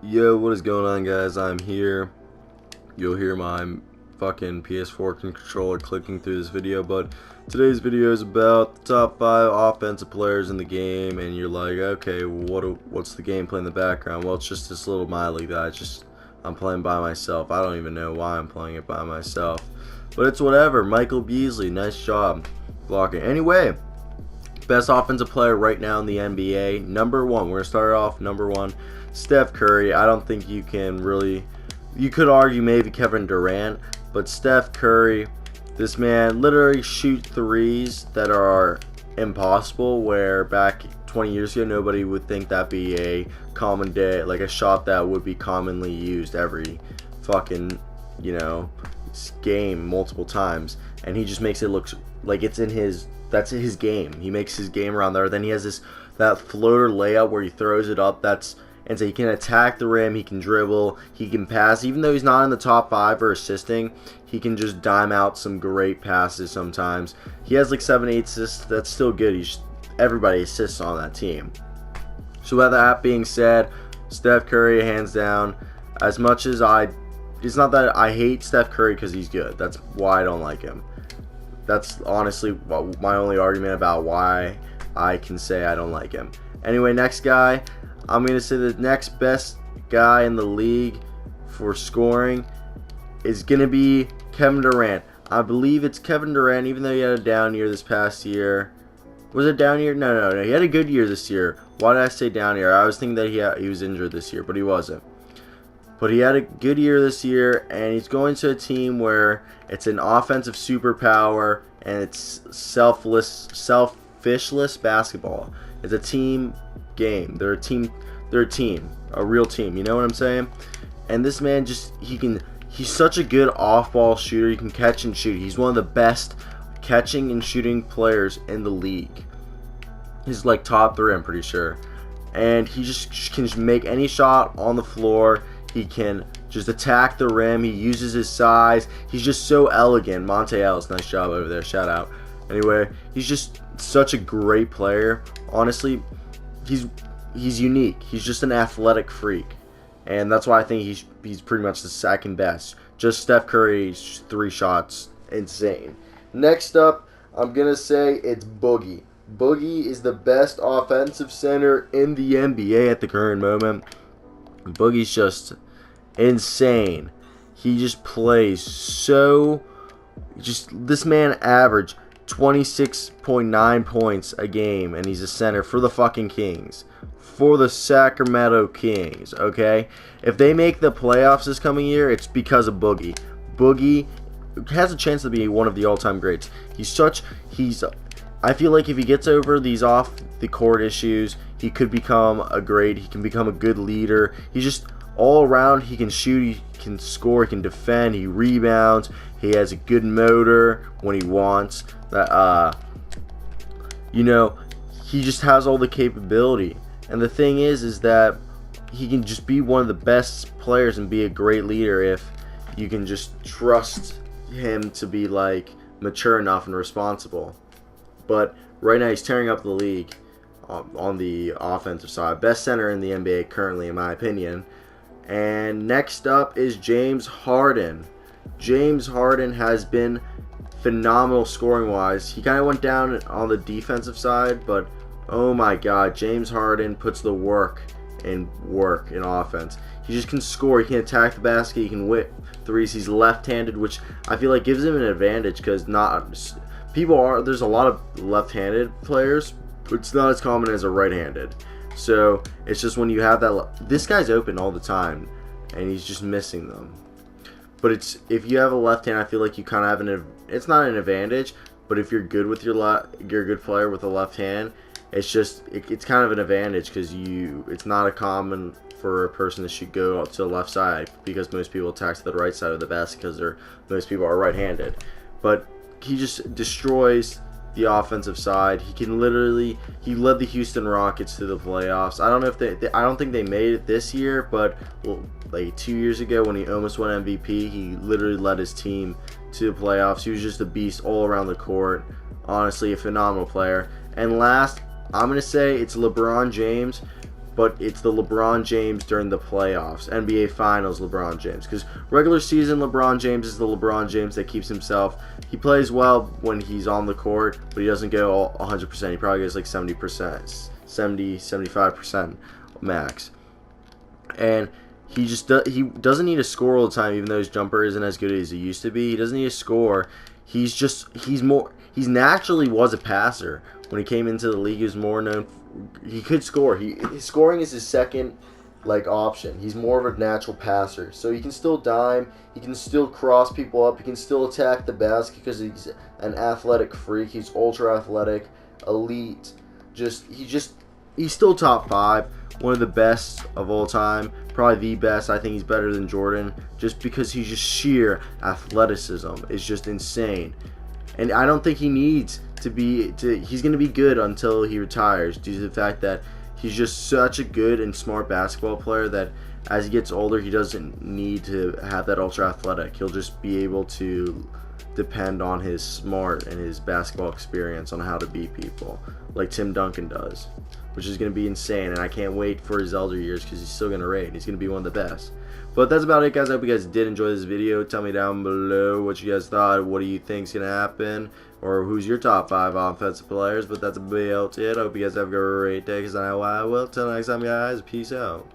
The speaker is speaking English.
Yo, what is going on, guys? I'm here. You'll hear my fucking PS4 controller clicking through this video, but today's video is about the top 5 offensive players in the game, and you're like, okay, what's the gameplay in the background? Well, it's just this little my league that I'm playing by myself. I don't even know why I'm playing it by myself, but it's whatever. Michael Beasley, nice job blocking. Anyway, best offensive player right now in the NBA, number one. We're gonna start off number one, Steph Curry. I don't think you can really. You could argue maybe Kevin Durant, but Steph Curry, this man literally shoots threes that are impossible. Where back 20 years ago, nobody would think that'd be a common day, like a shot that would be commonly used every fucking game multiple times, and he just makes it look like it's in his. That's his game. He makes his game around there. Then he has that floater layup where he throws it up. And so he can attack the rim, he can dribble, he can pass. Even though he's not in the top 5 for assisting, he can just dime out some great passes sometimes. He has like 7-8 assists. That's still good. Everybody assists on that team. So with that being said, Steph Curry, hands down. As much as it's not that I hate Steph Curry because he's good. That's why I don't like him. That's honestly my only argument about why I can say I don't like him. Anyway, next guy. I'm going to say the next best guy in the league for scoring is going to be Kevin Durant. I believe it's Kevin Durant, even though he had a down year this past year. Was it a down year? No. He had a good year this year. Why did I say down year? I was thinking that he was injured this year, but he wasn't. But he had a good year this year, and he's going to a team where it's an offensive superpower, and it's selfishless basketball. It's a team game. They're a real team. You know what I'm saying? And this man he's such a good off-ball shooter. He can catch and shoot. He's one of the best catching and shooting players in the league. He's like top 3, I'm pretty sure. And he just can make any shot on the floor. He can just attack the rim. He uses his size. He's just so elegant. Monte Ellis, nice job over there. Shout out. Anyway, he's just such a great player. Honestly, he's unique. He's just an athletic freak, and that's why I think he's pretty much the second best. Just Steph Curry's 3 shots, insane. Next up, I'm gonna say it's Boogie. Boogie is the best offensive center in the NBA at the current moment. Boogie's just insane. He just plays so. This man averaged 26.9 points a game, and he's a center for the fucking Kings. For the Sacramento Kings, okay? If they make the playoffs this coming year, it's because of Boogie. Boogie has a chance to be one of the all-time greats. I feel like if he gets over these off-the-court issues, he can become a good leader. He's just all around. He can shoot, he can score, he can defend, he rebounds. He has a good motor when he wants. He just has all the capability. And the thing is that he can just be one of the best players and be a great leader if you can just trust him to be like mature enough and responsible. But right now he's tearing up the league on the offensive side. Best center in the NBA currently, in my opinion. And next up is James Harden. James Harden has been phenomenal scoring wise. He kind of went down on the defensive side, but oh my god, James Harden puts the work in offense. He just can score, he can attack the basket, he can whip threes. He's left-handed, which I feel like gives him an advantage because there's a lot of left-handed players, but it's not as common as a right-handed. So it's just when you have this guy's open all the time, and he's just missing them. But if you have a left hand, I feel like you kind of have it's not an advantage, but if you're good with you're a good player with a left hand, it's kind of an advantage because it's not a common for a person to go up to the left side because most people attack to the right side of the basket because most people are right-handed. But he just destroys the offensive side. He led the Houston Rockets to the playoffs. I don't know I don't think they made it this year, but like 2 years ago when he almost won MVP, he literally led his team to the playoffs. He was just a beast all around the court. Honestly, a phenomenal player. And last, I'm going to say it's LeBron James. but it's the LeBron James during the playoffs, NBA Finals LeBron James. Because regular season LeBron James is the LeBron James that keeps himself. He plays well when he's on the court, but he doesn't go 100%. He probably goes like 70%, 75% max. And he doesn't need to score all the time, even though his jumper isn't as good as he used to be. He doesn't need to score. He naturally was a passer. When he came into the league, he was more known. He could score. His scoring is his second option. He's more of a natural passer, so he can still dime. He can still cross people up. He can still attack the basket because he's an athletic freak. He's ultra athletic, elite. He's still top 5, one of the best of all time, probably the best. I think he's better than Jordan, just because he's just sheer athleticism is just insane. And I don't think he needs to be. He's going to be good until he retires, due to the fact that he's just such a good and smart basketball player that as he gets older, he doesn't need to have that ultra athletic. He'll just be able to depend on his smart and his basketball experience on how to beat people, like Tim Duncan does, which is going to be insane. And I can't wait for his elder years because he's still going to rate. He's going to be one of the best. But that's about it, guys. I hope you guys did enjoy this video. Tell me down below what you guys thought. What do you think's going to happen? Or who's your top 5 offensive players? But that's about it. I hope you guys have a great day, because I know I will. Till next time, guys. Peace out.